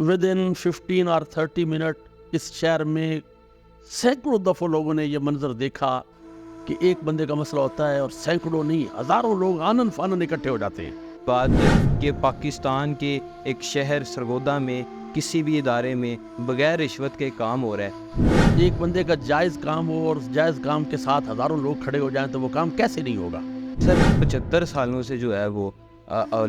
With in 15 اور 30 minute اس شہر میں سینکڑوں دفعہ لوگوں نے یہ منظر دیکھا کہ ایک بندے کا مسئلہ ہوتا ہے اور سینکڑوں نہیں ہزاروں لوگ آنن فانن اکٹھے ہو جاتے ہیں. بات کہ پاکستان کے ایک شہر سرگودا میں کسی بھی ادارے میں بغیر رشوت کے کام ہو رہا ہے. ایک بندے کا جائز کام ہو اور جائز کام کے ساتھ ہزاروں لوگ کھڑے ہو جائیں تو وہ کام کیسے نہیں ہوگا؟ سر 75 سالوں سے جو ہے وہ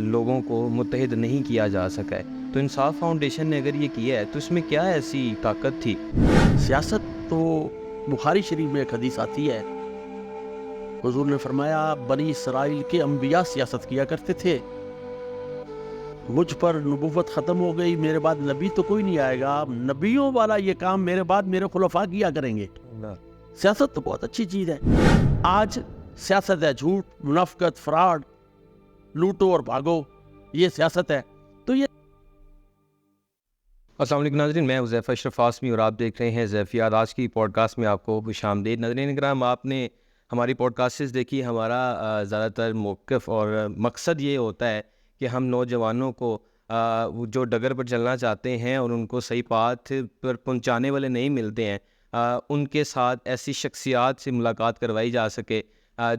لوگوں کو متحد نہیں کیا جا سکا ہے. تو انصاف فاؤنڈیشن نے اگر یہ کیا ہے تو اس میں کیا ایسی طاقت تھی؟ سیاست تو بخاری شریف میں ایک حدیث آتی ہے، حضور نے فرمایا بنی اسرائیل کے انبیاء سیاست کیا کرتے تھے، مجھ پر نبوت ختم ہو گئی، میرے بعد نبی تو کوئی نہیں آئے گا، نبیوں والا یہ کام میرے بعد میرے خلفاء کیا کریں گے. سیاست تو بہت اچھی چیز ہے. آج سیاست ہے جھوٹ، منافقت، فراڈ، لوٹو اور بھاگو، یہ سیاست ہے. تو یہ السلام علیکم ناظرین، میں حذیفہ اشرف آسمی اور آپ دیکھ رہے ہیں حذیفیات. آج کی پوڈ کاسٹ میں آپ کو خوش آمدید. ناظرین کرام، آپ نے ہماری پوڈ کاسٹس دیکھی. ہمارا زیادہ تر موقف اور مقصد یہ ہوتا ہے کہ ہم نوجوانوں کو جو ڈگر پر چلنا چاہتے ہیں اور ان کو صحیح پاتھ پر پہنچانے والے نہیں ملتے ہیں، ان کے ساتھ ایسی شخصیات سے ملاقات کروائی جا سکے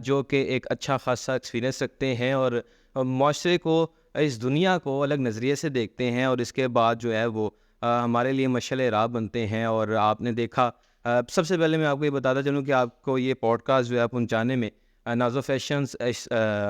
جو کہ ایک اچھا خاصا ایکسپیرینس رکھتے ہیں اور معاشرے کو، اس دنیا کو الگ نظریے سے دیکھتے ہیں، اور اس کے بعد جو ہے وہ ہمارے لیے مشعل راہ بنتے ہیں. اور آپ نے دیکھا، سب سے پہلے میں آپ کو یہ بتاتا چلوں کہ آپ کو یہ پوڈ کاسٹ جو ہے پہنچانے میں نازو فیشنز،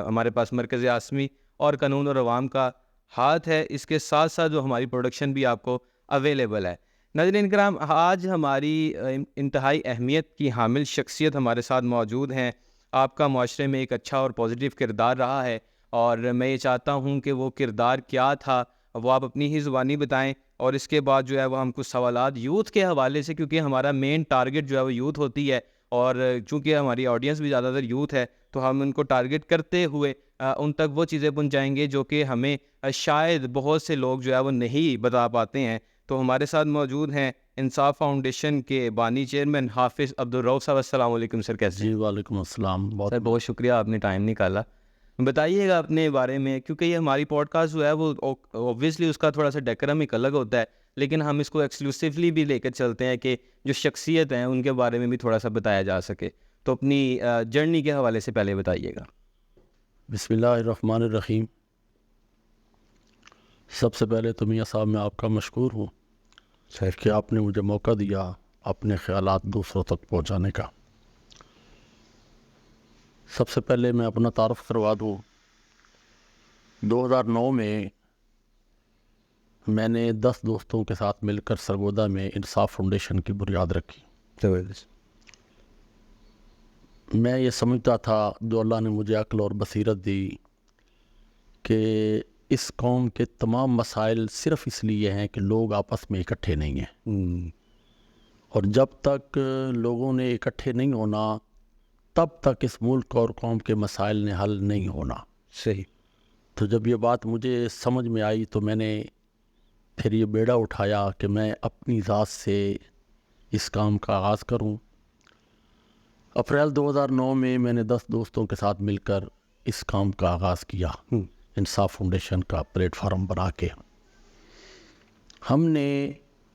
ہمارے پاس مرکز آسمی اور قانون اور عوام کا ہاتھ ہے. اس کے ساتھ ساتھ جو ہماری پروڈکشن بھی آپ کو اویلیبل ہے. ناظرین کرام، آج ہماری انتہائی اہمیت کی حامل شخصیت ہمارے ساتھ موجود ہیں. آپ کا معاشرے میں ایک اچھا اور پازیٹیو کردار رہا ہے، اور میں یہ چاہتا ہوں کہ وہ کردار کیا تھا وہ آپ اپنی ہی زبانی بتائیں، اور اس کے بعد جو ہے وہ ہم کچھ سوالات یوتھ کے حوالے سے، کیونکہ ہمارا مین ٹارگٹ جو ہے وہ یوتھ ہوتی ہے، اور چونکہ ہماری آڈینس بھی زیادہ تر یوتھ ہے تو ہم ان کو ٹارگٹ کرتے ہوئے ان تک وہ چیزیں پہنچائیں گے جو کہ ہمیں شاید بہت سے لوگ جو ہے وہ نہیں بتا پاتے ہیں. تو ہمارے ساتھ موجود ہیں انصاف فاؤنڈیشن کے بانی چیئرمین حافظ عبدالرؤف صاحب. السلام علیکم سر، کیسے ہیں؟ جی وعلیکم السلام. سر بہت شکریہ، آپ نے ٹائم نکالا. بتائیے گا اپنے بارے میں، کیونکہ یہ ہماری پوڈ کاسٹ جو ہے وہ اوبویسلی اس کا تھوڑا سا ڈیکرم ایک الگ ہوتا ہے، لیکن ہم اس کو ایکسکلوسیولی بھی لے کر چلتے ہیں کہ جو شخصیت ہیں ان کے بارے میں بھی تھوڑا سا بتایا جا سکے. تو اپنی جرنی کے حوالے سے پہلے بتائیے گا. بسم اللہ الرحمن الرحیم. سب سے پہلے تو میاں صاحب میں آپ کا مشکور ہوں کہ آپ نے مجھے موقع دیا اپنے خیالات دوسروں تک پہنچانے کا. سب سے پہلے میں اپنا تعارف کروا دوں. 2009 میں نے 10 دوستوں کے ساتھ مل کر سرگودا میں انصاف فاؤنڈیشن کی بنیاد رکھی. میں یہ سمجھتا تھا، جو اللہ نے مجھے عقل اور بصیرت دی، کہ اس قوم کے تمام مسائل صرف اس لیے ہیں کہ لوگ آپس میں اکٹھے نہیں ہیں، اور جب تک لوگوں نے اکٹھے نہیں ہونا تب تک اس ملک اور قوم کے مسائل نے حل نہیں ہونا. صحیح. تو جب یہ بات مجھے سمجھ میں آئی تو میں نے پھر یہ بیڑا اٹھایا کہ میں اپنی ذات سے اس کام کا آغاز کروں. اپریل 2009 میں نے 10 دوستوں کے ساتھ مل کر اس کام کا آغاز کیا، انصاف فاؤنڈیشن کا پلیٹ فارم بنا کے. ہم نے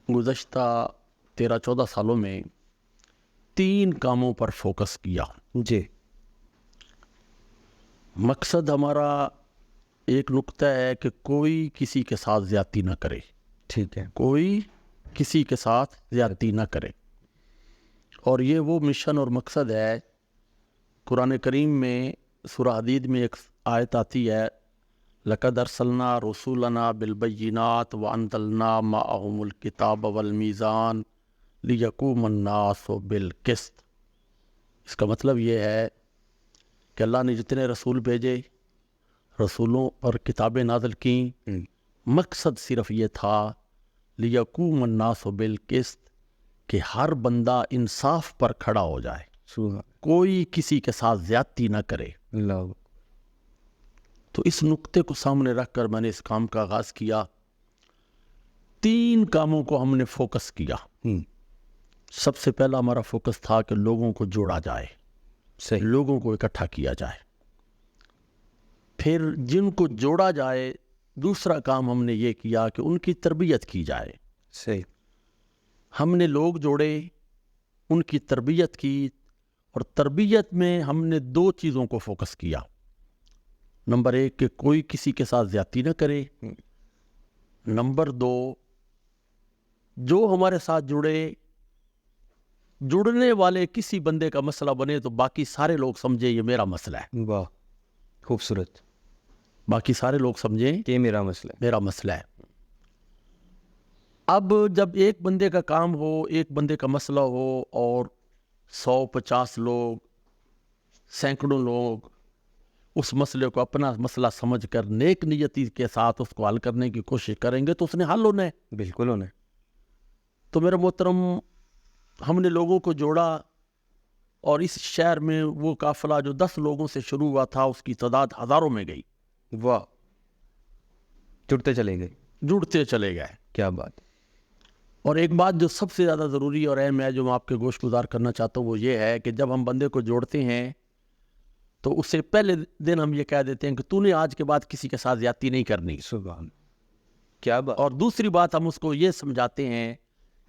گزشتہ 13-14 سالوں میں 3 کاموں پر فوکس کیا. جی. مقصد ہمارا ایک نقطہ ہے کہ کوئی کسی کے ساتھ زیادتی نہ کرے. ٹھیک ہے. کوئی کسی کے ساتھ زیادتی نہ کرے، اور یہ وہ مشن اور مقصد ہے. قرآن کریم میں سورہ حدید میں ایک آیت آتی ہے، لَقَدْ أَرْسَلْنَا رُسُولَنَا بِالْبَيِّنَاتِ وَأَنزَلْنَا مَعَهُمُ الْكِتَابَ وَالْمِيزَانَ لِيَقُومَ النَّاسُ بِالْقِسْطِ. اس کا مطلب یہ ہے کہ اللہ نے جتنے رسول بھیجے، رسولوں پر کتابیں نازل کیں، مقصد صرف یہ تھا لِيَقُومَ النَّاسُ بِالْقِسْطِ، کہ ہر بندہ انصاف پر کھڑا ہو جائے، کوئی کسی کے ساتھ زیادتی نہ کرے. اللہ. تو اس نقطے کو سامنے رکھ کر میں نے اس کام کا آغاز کیا. 3 کاموں کو ہم نے فوکس کیا. سب سے پہلا ہمارا فوکس تھا کہ لوگوں کو جوڑا جائے، لوگوں کو اکٹھا کیا جائے. پھر جن کو جوڑا جائے دوسرا کام ہم نے یہ کیا کہ ان کی تربیت کی جائے. صحیح. ہم نے لوگ جوڑے, ان کی تربیت کی, اور تربیت میں ہم نے 2 چیزوں کو فوکس کیا. نمبر 1 کہ کوئی کسی کے ساتھ زیادتی نہ کرے. نمبر 2 جو ہمارے ساتھ جڑنے والے کسی بندے کا مسئلہ بنے تو باقی سارے لوگ سمجھیں یہ میرا مسئلہ ہے. واہ خوبصورت. باقی سارے لوگ سمجھیں کہ میرا مسئلہ ہے. اب جب ایک بندے کا کام ہو, ایک بندے کا مسئلہ ہو, اور 150 لوگ, سینکڑوں لوگ اس مسئلے کو اپنا مسئلہ سمجھ کر نیک نیتی کے ساتھ اس کو حل کرنے کی کوشش کریں گے تو اس نے حل ہونا ہے. بالکل ہونا ہے. تو میرے محترم, ہم نے لوگوں کو جوڑا, اور اس شہر میں وہ قافلہ جو 10 لوگوں سے شروع ہوا تھا اس کی تعداد ہزاروں میں گئی. واہ. جڑتے چلے گئے. کیا بات. اور ایک بات جو سب سے زیادہ ضروری اور اہم ہے, جو میں آپ کے گوش گزار کرنا چاہتا ہوں, وہ یہ ہے کہ جب ہم بندے کو جوڑتے ہیں تو اس سے پہلے دن ہم یہ کہہ دیتے ہیں کہ تو نے آج کے بعد کسی کے ساتھ زیادتی نہیں کرنی. سبحان. کیا بات. اور دوسری بات ہم اس کو یہ سمجھاتے ہیں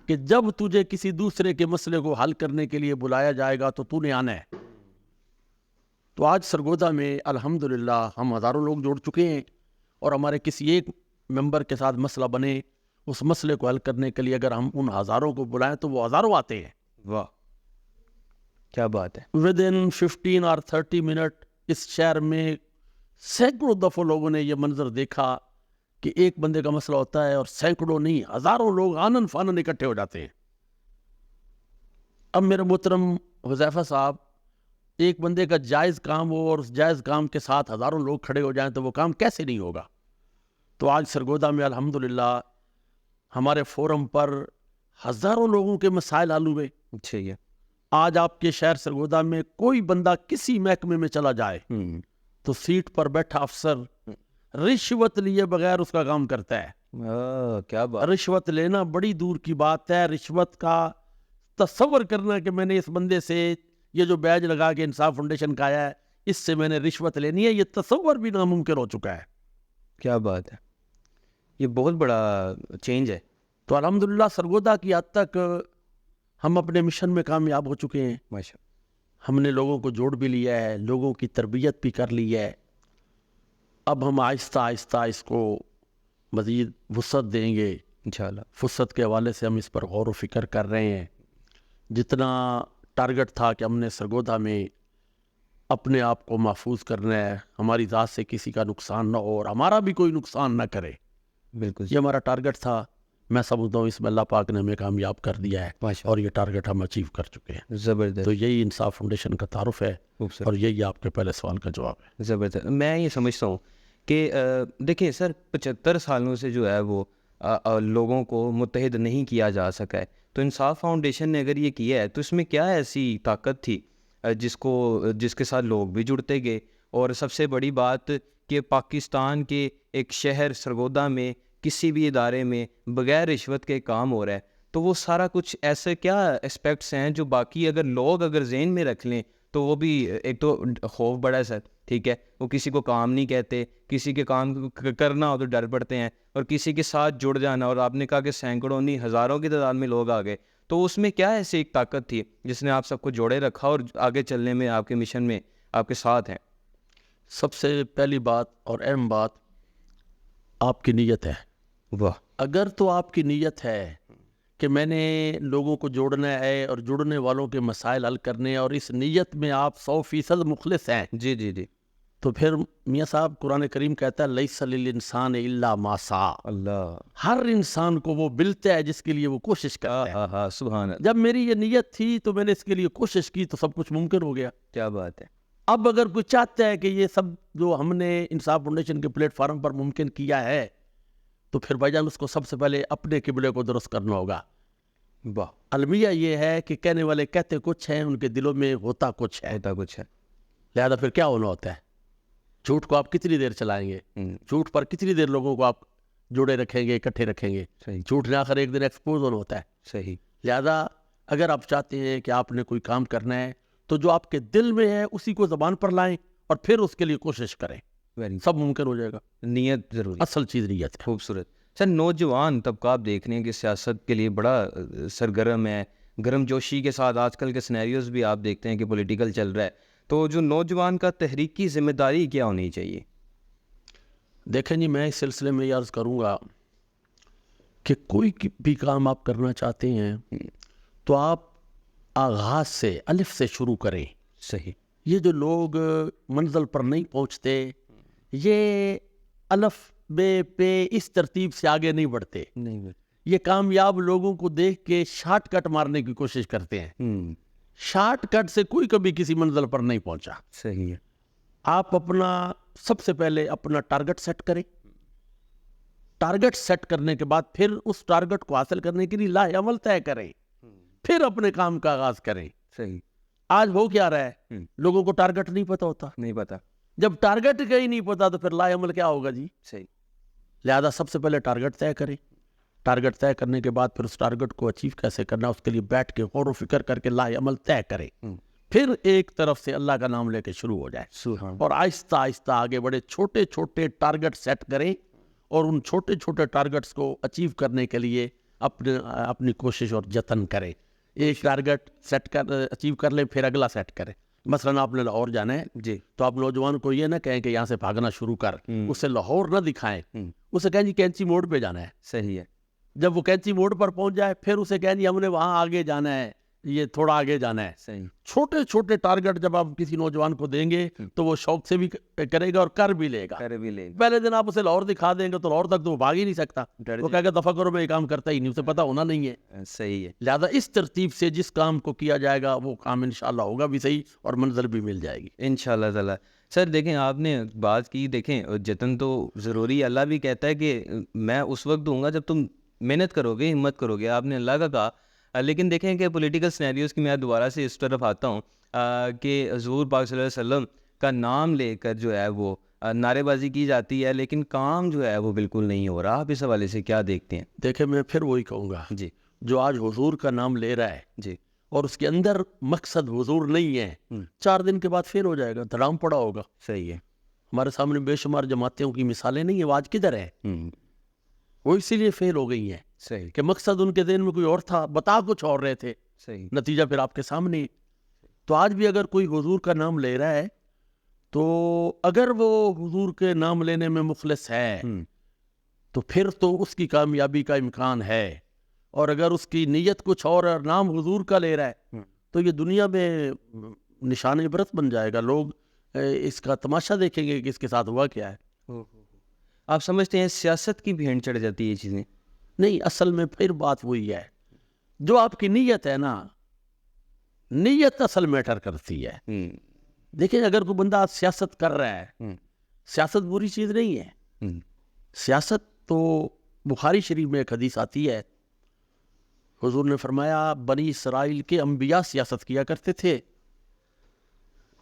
کہ جب تجھے کسی دوسرے کے مسئلے کو حل کرنے کے لیے بلایا جائے گا تو تو نے آنا ہے. تو آج سرگودا میں الحمدللہ ہم ہزاروں لوگ جوڑ چکے ہیں, اور ہمارے کسی ایک ممبر کے ساتھ مسئلہ بنے, اس مسئلے کو حل کرنے کے لیے اگر ہم ان ہزاروں کو بلائیں تو وہ ہزاروں آتے ہیں. واہ کیا بات ہے. ودن 15 اور 30 منٹ اس شہر میں سینکڑوں دفعہ لوگوں نے یہ منظر دیکھا کہ ایک بندے کا مسئلہ ہوتا ہے اور سینکڑوں نہیں ہزاروں لوگ آنن فانن اکٹھے ہو جاتے ہیں. اب میرے محترم حذیفہ صاحب, ایک بندے کا جائز کام ہو اور اس جائز کام کے ساتھ ہزاروں لوگ کھڑے ہو جائیں تو وہ کام کیسے نہیں ہوگا. تو آج سرگودا میں الحمدللہ ہمارے فورم پر ہزاروں لوگوں کے مسائل حل ہوئے. اچھا ہے. آج آپ کے شہر سرگودا میں کوئی بندہ کسی محکمے میں چلا جائے تو سیٹ پر بیٹھا افسر رشوت لیے بغیر اس کا کام کرتا ہے. کیا بات. رشوت لینا بڑی دور کی بات ہے. رشوت کا تصور کرنا کہ میں نے اس بندے سے یہ جو بیج لگا کے انصاف فاؤنڈیشن کا آیا ہے اس سے میں نے رشوت لینی ہے, یہ تصور بھی ناممکن ہو چکا ہے. کیا بات ہے. یہ بہت بڑا چینج ہے. تو الحمدللہ سرگودا کی حد تک ہم اپنے مشن میں کامیاب ہو چکے ہیں. ماشاء. ہم نے لوگوں کو جوڑ بھی لیا ہے, لوگوں کی تربیت بھی کر لی ہے. اب ہم آہستہ آہستہ اس کو مزید وسعت دیں گے انشاءاللہ. وسعت کے حوالے سے ہم اس پر غور و فکر کر رہے ہیں. جتنا ٹارگٹ تھا کہ ہم نے سرگودا میں اپنے آپ کو محفوظ کرنا ہے, ہماری ذات سے کسی کا نقصان نہ ہو اور ہمارا بھی کوئی نقصان نہ کرے, بالکل یہ ہمارا ٹارگٹ تھا. میں سمجھتا ہوں اس میں اللہ پاک نے ہمیں کامیاب کر دیا ہے اور یہ ٹارگٹ ہم اچیو کر چکے ہیں. زبردست. تو یہی انصاف فاؤنڈیشن کا تعارف ہے اور یہی آپ کے پہلے سوال کا جواب ہے. زبردست. میں یہ سمجھتا ہوں کہ دیکھیں سر 75 سالوں سے جو ہے وہ لوگوں کو متحد نہیں کیا جا سکا ہے. تو انصاف فاؤنڈیشن نے اگر یہ کیا ہے تو اس میں کیا ایسی طاقت تھی جس کے ساتھ لوگ بھی جڑتے گئے. اور سب سے بڑی بات کہ پاکستان کے ایک شہر سرگودا میں کسی بھی ادارے میں بغیر رشوت کے کام ہو رہا ہے, تو وہ سارا کچھ ایسے کیا اسپیکٹس ہیں جو باقی اگر ذہن میں رکھ لیں تو وہ بھی ایک تو خوف بڑا ہے سر, ٹھیک ہے, وہ کسی کو کام نہیں کہتے, کسی کے کام کرنا ہو تو ڈر پڑتے ہیں, اور کسی کے ساتھ جڑ جانا, اور آپ نے کہا کہ سینکڑوں نہیں ہزاروں کی تعداد میں لوگ آ گئے, تو اس میں کیا ایسی ایک طاقت تھی جس نے آپ سب کو جوڑے رکھا اور آگے چلنے میں آپ کے مشن میں آپ کے ساتھ ہیں؟ سب سے پہلی بات اور اہم بات آپ کی نیت ہے. واہ. اگر تو آپ کی نیت ہے کہ میں نے لوگوں کو جوڑنا ہے اور جڑنے والوں کے مسائل حل کرنے, اور اس نیت میں آپ 100% مخلص ہیں, جی جی جی, تو پھر میاں صاحب قرآن کریم کہتا ہے لیس للانسان الا ما سعی. اللہ. ہر انسان کو وہ ملتا ہے جس کے لیے وہ کوشش کرتا ہے. سبحان اللہ. جب میری یہ نیت تھی تو میں نے اس کے لیے کوشش کی تو سب کچھ ممکن ہو گیا. کیا بات ہے. اب اگر کوئی چاہتا ہے کہ یہ سب جو ہم نے انصاف فاؤنڈیشن کے پلیٹ فارم پر ممکن کیا ہے تو پھر بھائی جان اس کو سب سے پہلے اپنے قبلے کو درست کرنا ہوگا. واہ. المیہ یہ ہے کہ کہنے والے کہتے کچھ ہیں, ان کے دلوں میں ہوتا کچھ ہے. لہذا پھر کیا ہونا ہوتا ہے. جھوٹ کو آپ کتنی دیر چلائیں گے, جھوٹ پر کتنی دیر لوگوں کو آپ جڑے رکھیں گے, اکٹھے رکھیں گے. جھوٹ نے آخر ایک دن ایکسپوز ہونا ہوتا ہے. صحیح. لہذا اگر آپ چاہتے ہیں کہ آپ نے کوئی کام کرنا ہے تو جو آپ کے دل میں ہے اسی کو زبان پر لائیں اور پھر اس کے لیے کوشش کریں. ویری سب ممکن ہو جائے گا. نیت ضروری. اصل چیز نیت ہے. خوبصورت. سر نوجوان طبقہ آپ دیکھ رہے ہیں کہ سیاست کے لیے بڑا سرگرم ہے, گرم جوشی کے ساتھ آج کل کے سینیریوز بھی آپ دیکھتے ہیں کہ پولیٹیکل چل رہا ہے, تو جو نوجوان کا تحریکی ذمہ داری کیا ہونی چاہیے؟ دیکھیں جی, میں اس سلسلے میں یہ عرض کروں گا کہ کوئی بھی کام آپ کرنا چاہتے ہیں تو آپ آغاز سے الف سے شروع کریں. صحیح. یہ جو لوگ منزل پر نہیں پہنچتے, یہ الف بے پہ اس ترتیب سے آگے نہیں بڑھتے. نہیں, یہ کامیاب لوگوں کو دیکھ کے شارٹ کٹ مارنے کی کوشش کرتے ہیں. شارٹ کٹ سے کوئی کبھی کسی منزل پر نہیں پہنچا. صحیح ہے. آپ اپنا سب سے پہلے اپنا ٹارگٹ سیٹ کریں. ٹارگٹ سیٹ کرنے کے بعد پھر اس ٹارگٹ کو حاصل کرنے کے لیے لاہ عمل طے کریں, پھر اپنے کام کا آغاز کریں. صحیح. آج ہو کیا رہا ہے, لوگوں کو ٹارگٹ نہیں پتا ہوتا. نہیں پتا. جب ٹارگٹ کا ہی نہیں پتا تو پھر لاہ عمل کیا ہوگا جی. صحیح. لہذا سب سے پہلے ٹارگٹ طے کریں. ٹارگٹ طے کرنے کے بعد پھر اس ٹارگٹ کو اچیو کیسے کرنا, اس کے لیے بیٹھ کے غور و فکر کر کے لاہ عمل طے کریں. پھر ایک طرف سے اللہ کا نام لے کے شروع ہو جائے اور آہستہ آہستہ آگے بڑے. چھوٹے چھوٹے ٹارگٹ سیٹ کریں اور ان چھوٹے چھوٹے ٹارگٹس کو اچیو کرنے کے لیے اپنی کوشش اور جتن کریں. ایک ٹارگٹ سیٹ کر اچیو کر لیں, پھر اگلا سیٹ کریں. مثلا آپ نے لاہور جانا ہے جی, تو آپ نوجوان کو یہ نہ کہیں کہ یہاں سے بھاگنا شروع کر, اسے لاہور نہ دکھائیں, اسے کہیں جی کینچی موڑ پہ جانا ہے. صحیح ہے. جب وہ کینچی موڑ پر پہنچ جائے پھر اسے کہیں جی ہم نے وہاں آگے جانا ہے, یہ تھوڑا آگے جانا ہے. صحیح. چھوٹے چھوٹے ٹارگٹ جب آپ کسی نوجوان کو دیں گے تو وہ شوق سے بھی کرے گا اور کر بھی لے گا. پہلے دن آپ اسے لاہور دکھا دیں گے تو لاہور تک تو وہ بھاگ ہی نہیں سکتا, وہ کہے گا دفعہ کرو میں یہ کام کرتا ہی نہیں, اسے پتا ہونا نہیں ہے. صحیح ہے. لہذا اس ترتیب سے جس کام کو کیا جائے گا وہ کام انشاءاللہ ہوگا بھی صحیح اور منزل بھی مل جائے گی انشاءاللہ تعالیٰ. سر دیکھیں, آپ نے بات کی, دیکھیں جتن تو ضروری ہے. اللہ بھی کہتا ہے کہ میں اس وقت دوں گا جب تم محنت کرو گے, ہمت کرو گے. آپ نے اللہ کا کہا. لیکن دیکھیں کہ پولیٹیکل سینیریوز کی میں دوبارہ سے اس طرف آتا ہوں کہ حضور پاک صلی اللہ علیہ وسلم کا نام لے کر جو ہے وہ نعرے بازی کی جاتی ہے, لیکن کام جو ہے وہ بالکل نہیں ہو رہا. آپ اس حوالے سے کیا دیکھتے ہیں؟ دیکھیں میں پھر وہی کہوں گا, جی, جو آج حضور کا نام لے رہا ہے جی, اور اس کے اندر مقصد حضور نہیں ہے, 4 دن کے بعد پھر ہو جائے گا, دھڑام پڑا ہوگا. صحیح ہے. ہمارے سامنے بے شمار جماعتوں کی مثالیں نہیں ہیں, وہ آج کدھر ہے؟ وہ اسی لیے فیل ہو گئی ہیں صحیح کہ مقصد ان کے ذہن میں کوئی اور تھا, بتا کچھ اور رہے تھے, صحیح. نتیجہ پھر آپ کے سامنے. تو آج بھی اگر کوئی حضور کا نام لے رہا ہے تو اگر وہ حضور کے نام لینے میں مخلص ہے تو پھر تو اس کی کامیابی کا امکان ہے. اور اگر اس کی نیت کچھ اور نام حضور کا لے رہا ہے تو یہ دنیا میں نشان عبرت بن جائے گا. لوگ اس کا تماشا دیکھیں گے کہ اس کے ساتھ ہوا کیا ہے. آپ سمجھتے ہیں سیاست کی بھینٹ چڑھ جاتی ہے یہ چیزیں؟ نہیں, اصل میں پھر بات وہی ہے, جو آپ کی نیت ہے نا, نیت اصل میٹر کرتی ہے. دیکھیں اگر کوئی بندہ سیاست کر رہا ہے, سیاست بری چیز نہیں ہے. سیاست تو بخاری شریف میں ایک حدیث آتی ہے, حضور نے فرمایا بنی اسرائیل کے انبیاء سیاست کیا کرتے تھے,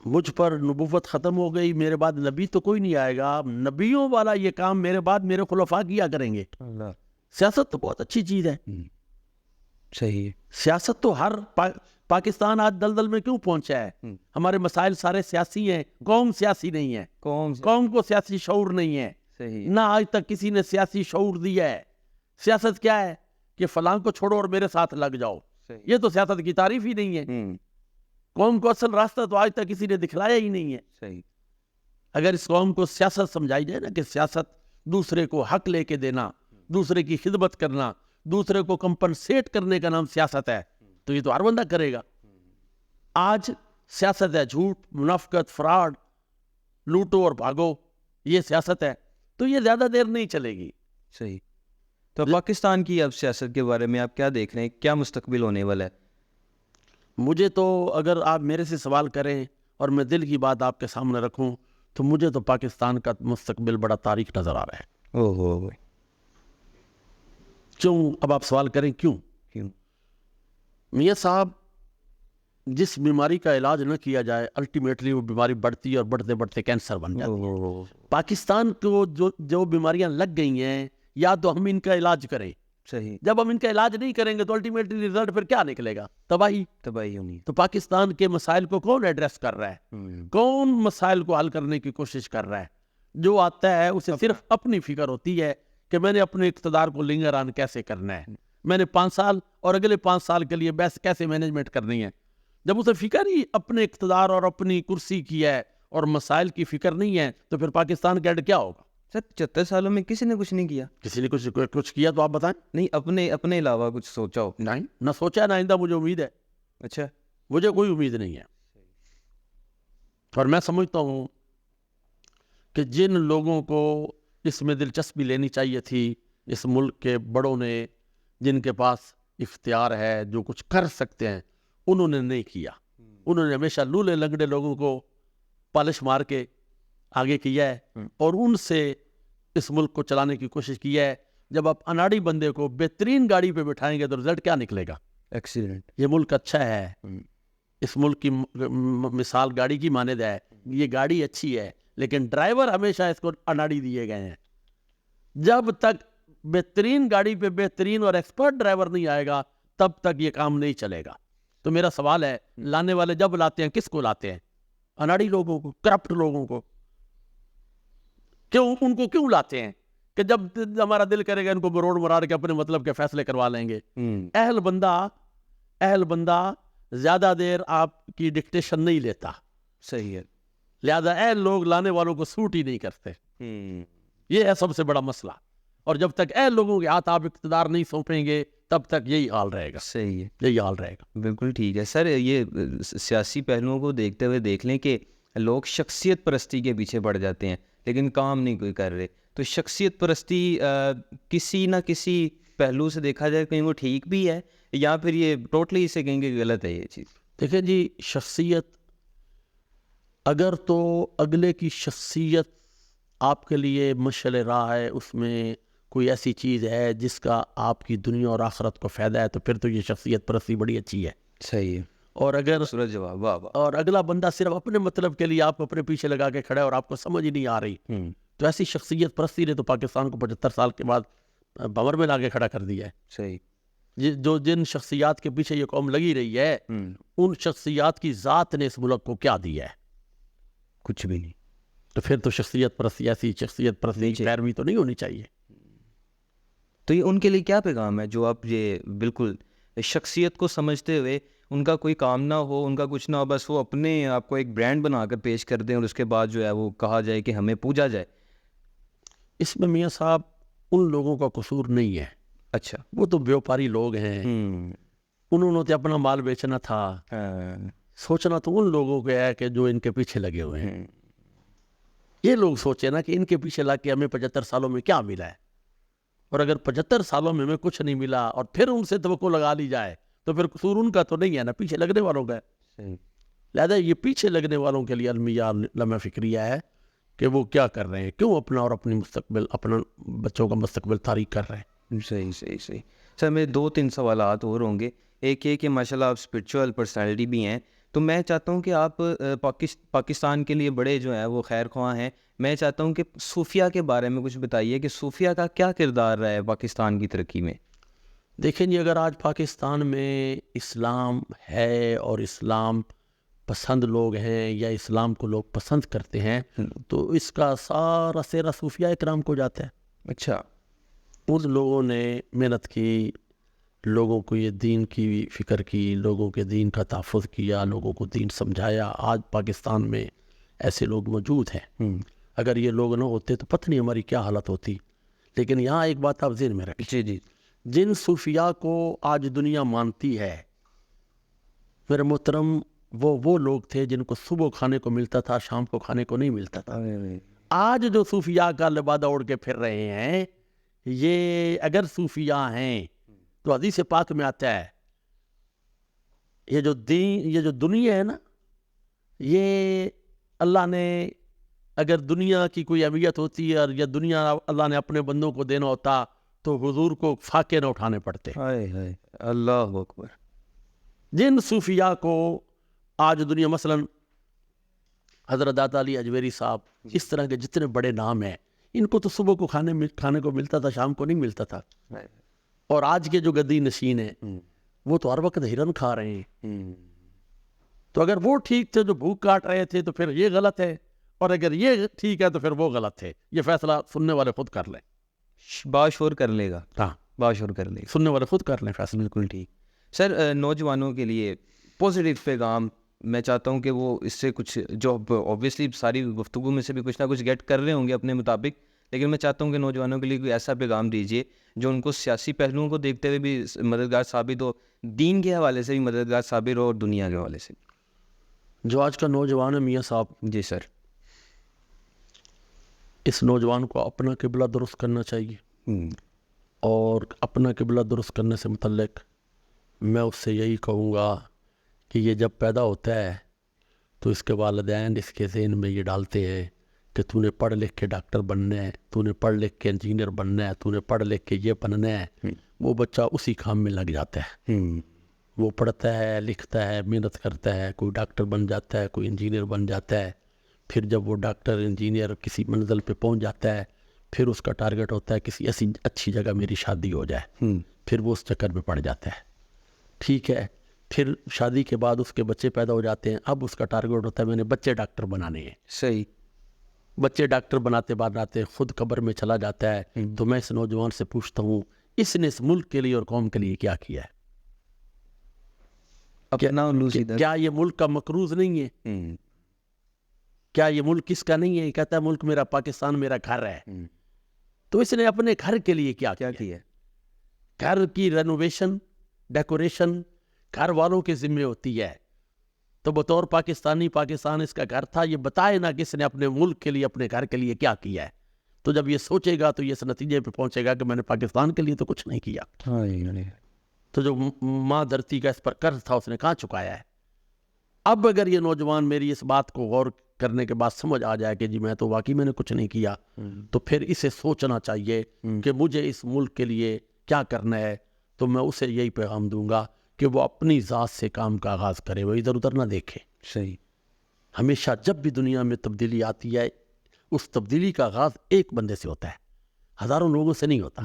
مجھ پر نبوت ختم ہو گئی, میرے بعد نبی تو کوئی نہیں آئے گا, نبیوں والا یہ کام میرے بعد میرے خلفاء کیا کریں گے. سیاست تو بہت اچھی چیز ہے. صحیح ہے. سیاست تو ہر پاکستان آج دلدل میں کیوں پہنچا ہے؟ ہمارے مسائل سارے سیاسی ہیں, قوم سیاسی نہیں ہے, قوم کو سیاسی شعور نہیں ہے. صحیح. نہ آج تک کسی نے سیاسی شعور دیا ہے. سیاست کیا ہے کہ فلاں کو چھوڑو اور میرے ساتھ لگ جاؤ, یہ تو سیاست کی تعریف ہی نہیں ہے. قوم کو اصل راستہ تو آج تک کسی نے دکھلایا ہی نہیں ہے. صحیح. اگر اس قوم کو سیاست سمجھائی جائے نا کہ سیاست دوسرے کو حق لے کے دینا, دوسرے کی خدمت کرنا, دوسرے کو کمپنسیٹ کرنے کا نام سیاست ہے, تو یہ تو ہر بندہ کرے گا. آج سیاست ہے جھوٹ, منافقت, فراڈ, لوٹو اور بھاگو, یہ سیاست ہے. تو یہ زیادہ دیر نہیں چلے گی. صحیح. تو پاکستان کی اب سیاست کے بارے میں آپ کیا دیکھ رہے ہیں, کیا مستقبل ہونے والا ہے؟ مجھے تو اگر آپ میرے سے سوال کریں اور میں دل کی بات آپ کے سامنے رکھوں تو مجھے تو پاکستان کا مستقبل بڑا تاریک نظر آ رہا ہے. کیوں؟ اب آپ سوال کریں کیوں؟ میاں صاحب, جس بیماری کا علاج نہ کیا جائے الٹیمیٹلی وہ بیماری بڑھتی اور بڑھتے بڑھتے کینسر بن جاتی ہے. پاکستان کو جو بیماریاں لگ گئی ہیں, یا تو ہم ان کا علاج کریں. صحیح. جب ہم ان کا علاج نہیں کریں گے تو الٹیمیٹلی ریزلٹ پھر کیا نکلے گا؟ تباہی ہونی. تو پاکستان کے مسائل کو کون ایڈریس کر رہا ہے؟ کون مسائل کو حل کرنے کی کوشش کر رہا ہے؟ جو آتا ہے اسے صرف اپنی فکر ہوتی ہے کہ میں نے اپنے اقتدار کو لنگر آن کیسے کرنا ہے، میں نے 5 سال اور اگلے 5 سال کے لیے بس کیسے مینجمنٹ کرنی ہے. جب اسے فکر ہی اپنے اقتدار اور اپنی کرسی کی ہے اور مسائل کی فکر نہیں ہے تو پھر پاکستان کا ایڈ کیا ہوگا؟ سر 75 سالوں میں کسی نے کچھ نہیں کیا؟ کسی نے کچھ کیا تو آپ بتائیں. نہیں، اپنے علاوہ کچھ سوچا ہو؟ نہیں، نہ سوچا نہ آئندہ مجھے امید ہے. اچھا. مجھے کوئی امید نہیں ہے. اور میں سمجھتا ہوں کہ جن لوگوں کو اس میں دلچسپی لینی چاہیے تھی، اس ملک کے بڑوں نے، جن کے پاس اختیار ہے، جو کچھ کر سکتے ہیں، انہوں نے نہیں کیا. انہوں نے ہمیشہ لولے لنگڑے لوگوں کو پالش مار کے آگے کیا ہے اور ان سے اس ملک کو چلانے کی کوشش کی ہے. جب آپ اناڑی بندے کو بہترین گاڑی پہ بٹھائیں گے تو رزلٹ کیا نکلے گا؟ ایکسیڈنٹ. یہ ملک اچھا ہے، اس ملک کی مثال گاڑی کی مانند ہے. یہ گاڑی اچھی ہے لیکن ڈرائیور ہمیشہ اس کو اناڑی دیے گئے ہیں. جب تک بہترین گاڑی پہ بہترین اور ایکسپرٹ ڈرائیور نہیں آئے گا تب تک یہ کام نہیں چلے گا. تو میرا سوال ہے، لانے والے جب لاتے ہیں کس کو لاتے ہیں؟ اناڑی لوگوں کو، کرپٹ لوگوں کو. ان کو کیوں لاتے ہیں؟ کہ جب ہمارا دل کرے گا ان کو مروڑ مرار کے اپنے مطلب کے فیصلے کروا لیں گے. اہل بندہ زیادہ دیر آپ کی ڈکٹیشن نہیں لیتا. صحیح ہے. لہذا اہل لوگ لانے والوں کو سوٹ ہی نہیں کرتے. یہ ہے سب سے بڑا مسئلہ. اور جب تک اہل لوگوں کے ہاتھ آپ اقتدار نہیں سونپیں گے تب تک یہی حال رہے گا. صحیح ہے. یہی حال رہے گا. بالکل ٹھیک ہے سر. یہ سیاسی پہلوؤں کو دیکھتے ہوئے دیکھ لیں کہ لوگ شخصیت پرستی کے پیچھے پڑ جاتے ہیں لیکن کام نہیں کوئی کر رہے. تو شخصیت پرستی کسی نہ کسی پہلو سے دیکھا جائے کہیں وہ ٹھیک بھی ہے یا پھر یہ ٹوٹلی اسے کہیں گے غلط ہے یہ چیز؟ دیکھیں جی، شخصیت اگر تو اگلے کی شخصیت آپ کے لیے مشعل راہ ہے، اس میں کوئی ایسی چیز ہے جس کا آپ کی دنیا اور آخرت کو فائدہ ہے تو پھر تو یہ شخصیت پرستی بڑی اچھی ہے. صحیح ہے. اور اگر سورج جواب. واہ واہ. اور اگلا بندہ صرف اپنے مطلب کے لیے آپ کو اپنے پیچھے لگا کے کھڑا ہے اور آپ کو سمجھ ہی نہیں آ رہی تو ایسی شخصیت پرستی نے تو پاکستان کو 75 سال کے بعد بھنور میں لا کے کھڑا کر دیا ہے. صحیح. جو جن شخصیات کے پیچھے یہ قوم لگی رہی ہے ان شخصیات کی ذات نے اس ملک کو کیا دیا ہے؟ کچھ بھی نہیں. تو پھر تو شخصیت پرستی، ایسی شخصیت پرستی کی پیروی تو نہیں ہونی چاہیے. تو یہ ان کے لیے کیا پیغام ہے جو آپ یہ بالکل شخصیت کو سمجھتے ہوئے ان کا کوئی کام نہ ہو، ان کا کچھ نہ ہو، بس وہ اپنے آپ کو ایک برانڈ بنا کر پیش کر دیں اور اس کے بعد جو ہے وہ کہا جائے کہ ہمیں پوجا جائے؟ اس میں میاں صاحب ان لوگوں کا قصور نہیں ہے. اچھا. وہ تو بیوپاری لوگ ہیں، انہوں نے تو اپنا مال بیچنا تھا. سوچنا تو ان لوگوں کو ہے کہ جو ان کے پیچھے لگے ہوئے ہیں. یہ لوگ سوچے نا کہ ان کے پیچھے لگ کے ہمیں 75 سالوں میں کیا ملا ہے. اور اگر 75 سالوں میں ہمیں کچھ نہیں ملا اور پھر ان سے توقع لگا لی جائے تو پھر قصور ان کا تو نہیں ہے نا، پیچھے لگنے والوں کا ہے. لہذا یہ پیچھے لگنے والوں کے لیے المیہ لمحہ فکریہ ہے کہ وہ کیا کر رہے ہیں، کیوں اپنا اور اپنی مستقبل، اپنا بچوں کا مستقبل تاریک کر رہے ہیں. صحیح صحیح صحیح. سر میرے 2-3 سوالات اور ہوں گے. ایک یہ کہ ماشاء اللہ آپ اسپرچول پرسنالٹی بھی ہیں، تو میں چاہتا ہوں کہ آپ پاکستان کے لیے بڑے جو ہیں وہ خیر خواہ ہیں. میں چاہتا ہوں کہ صوفیہ کے بارے میں کچھ بتائیے کہ صوفیہ کا کیا کردار رہا ہے پاکستان کی ترقی میں؟ دیکھیں جی، اگر آج پاکستان میں اسلام ہے اور اسلام پسند لوگ ہیں یا اسلام کو لوگ پسند کرتے ہیں تو اس کا سارا سیرا صوفیہ اکرام کو جاتا ہے. اچھا. ان لوگوں نے محنت کی، لوگوں کو یہ دین کی فکر کی، لوگوں کے دین کا تحفظ کیا، لوگوں کو دین سمجھایا. آج پاکستان میں ایسے لوگ موجود ہیں. اگر یہ لوگ نہ ہوتے تو پتہ نہیں ہماری کیا حالت ہوتی. لیکن یہاں ایک بات آپ ذہن میں رکھیں. جی. جن صوفیاء کو آج دنیا مانتی ہے میرے محترم، وہ لوگ تھے جن کو صبح کھانے کو ملتا تھا، شام کو کھانے کو نہیں ملتا تھا. آج جو صوفیاء کا لبادہ اوڑھ کے پھر رہے ہیں، یہ اگر صوفیاء ہیں تو حدیث پاک میں آتا ہے یہ جو دنیا ہے نا، یہ اللہ نے اگر دنیا کی کوئی اہمیت ہوتی ہے اور یہ دنیا اللہ نے اپنے بندوں کو دینا ہوتا تو حضور کو فاقے نہ اٹھانے پڑتے. اللہ اکبر. جن صوفیاء کو آج دنیا، مثلا حضرت داتا علی اجمیری صاحب، اس طرح کے جتنے بڑے نام ہیں، ان کو تو صبح کو کھانے کو ملتا تھا، شام کو نہیں ملتا تھا. اور آج کے جو گدی نشین ہیں وہ تو ہر وقت ہرن کھا رہے ہیں. تو اگر وہ ٹھیک تھے جو بھوک کاٹ رہے تھے تو پھر یہ غلط ہے. اور اگر یہ ٹھیک ہے تو پھر وہ غلط ہے. یہ فیصلہ سننے والے خود کر لیں. باشعور کر لے گا. ہاں باشعور کر لے گا. سننے والے خود کر لیں فیصلہ. بالکل ٹھیک. سر نوجوانوں کے لیے پازیٹیو پیغام میں چاہتا ہوں کہ وہ اس سے کچھ جو اوبویسلی ساری گفتگو میں سے بھی کچھ نہ کچھ گیٹ کر رہے ہوں گے اپنے مطابق, لیکن میں چاہتا ہوں کہ نوجوانوں کے لیے کوئی ایسا پیغام دیجیے جو ان کو سیاسی پہلوؤں کو دیکھتے ہوئے بھی مددگار ثابت ہو, دین کے حوالے سے بھی مددگار ثابت ہو اور دنیا کے حوالے سے بھی. جو آج کا نوجوان ہے میاں صاحب, جی سر. اس نوجوان کو اپنا قبلہ درست کرنا چاہیے, اور اپنا قبلہ درست کرنے سے متعلق میں اس سے یہی کہوں گا کہ یہ جب پیدا ہوتا ہے تو اس کے والدین اس کے ذہن میں یہ ڈالتے ہیں کہ تو نے پڑھ لکھ کے ڈاکٹر بننا ہے, تو نے پڑھ لکھ کے انجینئر بننا ہے, تو نے پڑھ لکھ کے یہ بننا ہے. وہ بچہ اسی کام میں لگ جاتا ہے. وہ پڑھتا ہے, لکھتا ہے, محنت کرتا ہے, کوئی ڈاکٹر بن جاتا ہے, کوئی انجینئر بن جاتا ہے. پھر جب وہ ڈاکٹر انجینئر کسی منزل پہ پہنچ جاتا ہے, پھر اس کا ٹارگٹ ہوتا ہے کسی ایسی اچھی جگہ میری شادی ہو جائے. پھر وہ اس چکر میں پڑ جاتا ہے. ٹھیک ہے, پھر شادی کے بعد اس کے بچے پیدا ہو جاتے ہیں. اب اس کا ٹارگٹ ہوتا ہے میں نے بچے ڈاکٹر بنانے ہیں. صحیح. بچے ڈاکٹر بناتے بناتے خود قبر میں چلا جاتا ہے. تو میں اس نوجوان سے پوچھتا ہوں, اس نے اس ملک کے لیے اور قوم کے لیے کیا کیا ہے؟ کیا یہ ملک کا مقروض نہیں ہے؟ کیا یہ ملک کس کا نہیں ہے؟ کہتا ہے ملک میرا, پاکستان میرا گھر ہے. تو اس نے اپنے گھر کے لیے کیا کیا؟ گھر کی رینوویشن, ڈیکوریشن گھر والوں کے ذمہ ہوتی ہے. تو بطور پاکستانی, پاکستان اس کا گھر تھا, یہ بتائے نا کہ اس نے اپنے ملک کے لیے, اپنے گھر کے لیے کیا کیا ہے. تو جب یہ سوچے گا تو یہ اس نتیجے پہ پہنچے گا کہ میں نے پاکستان کے لیے تو کچھ نہیں کیا. تو جو ماں دھرتی کا اس پر قرض تھا اس نے کہاں چکایا ہے. اب اگر یہ نوجوان میری اس بات کو غور کرنے کے بعد سمجھ آ جائے کہ جی میں تو واقعی میں نے کچھ نہیں کیا, تو پھر اسے سوچنا چاہیے کہ مجھے اس ملک کے لیے کیا کرنا ہے. تو میں اسے یہی پیغام دوں گا کہ وہ اپنی ذات سے کام کا آغاز کرے, وہ ادھر ادھر نہ دیکھے. صحیح. ہمیشہ جب بھی دنیا میں تبدیلی آتی ہے, اس تبدیلی کا آغاز ایک بندے سے ہوتا ہے, ہزاروں لوگوں سے نہیں ہوتا.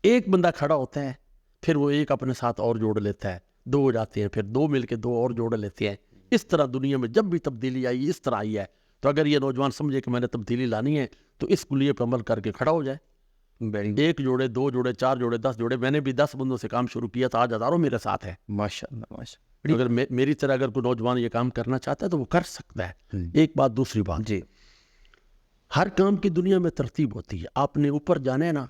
ایک بندہ کھڑا ہوتا ہے, پھر وہ ایک اپنے ساتھ اور جوڑ لیتا ہے, 2 ہو جاتے ہیں, پھر 2 مل کے 2 اور جوڑ لیتے ہیں. اس طرح دنیا میں جب بھی تبدیلی آئی اس طرح آئی ہے. تو اگر یہ نوجوان سمجھے کہ میں نے تبدیلی لانی ہے تو اس کلیے پر عمل کر کے کھڑا ہو جائے. 1 جوڑے, 2 جوڑے, 4 جوڑے, 10 جوڑے. میں نے بھی 10 بندوں سے کام شروع کیا تھا, آج ہزاروں میرے ساتھ ہیں. ماشاءاللہ ماشاءاللہ. اگر میری طرح اگر کوئی نوجوان یہ کام کرنا چاہتا ہے تو وہ کر سکتا ہے. ایک بات. دوسری بات, جی, ہر کام کی دنیا میں ترتیب ہوتی ہے. آپ نے اوپر جانا ہے نا,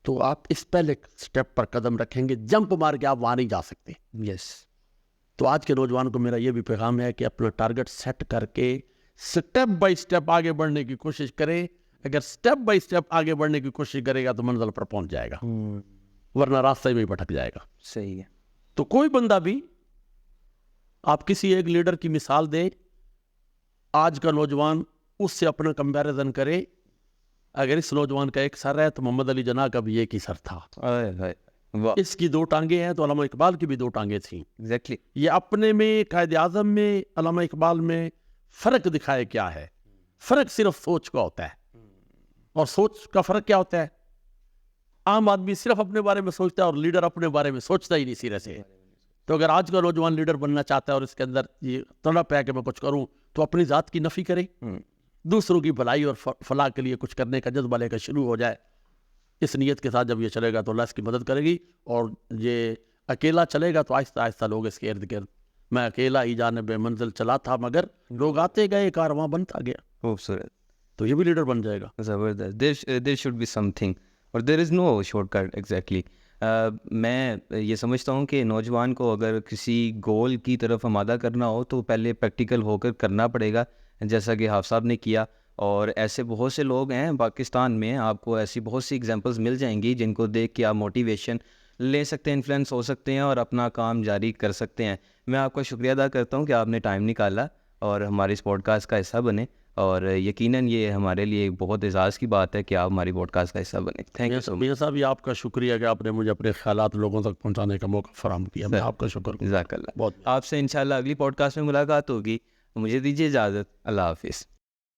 تو آپ اس پہلے سٹیپ پر قدم رکھیں گے, جمپ مار کے آپ وہاں نہیں جا سکتے. یس. تو آج کے نوجوان کو میرا یہ بھی پیغام ہے کہ اپنا ٹارگٹ سیٹ کر کے سٹیپ بائی سٹیپ آگے بڑھنے کی کوشش کرے. اگر سٹیپ بائی سٹیپ آگے بڑھنے کی کوشش کرے گا تو منزل پر پہنچ جائے گا, ورنہ راستہ میں بھٹک جائے گا. صحیح ہے. تو کوئی بندہ بھی, آپ کسی ایک لیڈر کی مثال دیں, آج کا نوجوان اس سے اپنا کمپیریزن کرے. اگر اس نوجوان کا ایک سر ہے تو محمد علی جناح کا بھی ایک ہی سر تھا. اس کی 2 ٹانگیں ہیں تو علامہ اقبال کی بھی 2 ٹانگیں تھیں. ایگزیکٹلی. یہ اپنے میں قائد اعظم میں, علامہ اقبال میں فرق دکھائے کیا ہے. فرق صرف سوچ کا ہوتا ہے. اور سوچ کا فرق کیا ہوتا ہے؟ عام آدمی صرف اپنے بارے میں سوچتا ہے اور لیڈر اپنے بارے میں سوچتا ہی نہیں سرے سے. تو اگر آج کا نوجوان لیڈر بننا چاہتا ہے اور اس کے اندر یہ تڑپ ہے کہ میں کچھ کروں, تو اپنی ذات کی نفی کرے, دوسروں کی بھلائی اور فلاح کے لیے کچھ کرنے کا جذبہ لے کر شروع ہو جائے. اس نیت کے ساتھ جب یہ چلے گا تو اللہ اس کی مدد کرے گی. اور یہ اکیلا چلے گا تو آہستہ آہستہ لوگ اس کے ارد گرد, میں اکیلا ہی جانب منزل چلا تھا مگر لوگ آتے گئے, کارواں بنتا گیا. خوبصورت. تو یہ بھی لیڈر بن جائے گا. زبردست. There should be something اور there is know short cut. Exactly. میں یہ سمجھتا ہوں کہ نوجوان کو اگر کسی گول کی طرف آمادہ کرنا ہو تو پہلے پریکٹیکل ہو کر کرنا پڑے گا, جیسا کہ حافظ صاحب نے کیا. اور ایسے بہت سے لوگ ہیں پاکستان میں, آپ کو ایسی بہت سی ایگزامپلز مل جائیں گی جن کو دیکھ کے آپ موٹیویشن لے سکتے ہیں, انفلوئنس ہو سکتے ہیں اور اپنا کام جاری کر سکتے ہیں. میں آپ کا شکریہ ادا کرتا ہوں کہ آپ نے ٹائم نکالا اور ہماری اس پوڈ کاسٹ کا حصہ بنے, اور یقیناً یہ ہمارے لیے ایک بہت اعزاز کی بات ہے کہ آپ ہماری پوڈ کاسٹ کا حصہ بنے. تھینک یو سو مچ. میاں صاحب, یہ آپ کا شکریہ کہ آپ نے مجھے اپنے خیالات لوگوں تک پہنچانے کا موقع فراہم کیا. میں آپ کا شکر جزاک اللہ. بہت. آپ سے انشاءاللہ اگلی پوڈ کاسٹ میں ملاقات ہوگی. مجھے دیجیے اجازت. اللہ حافظ.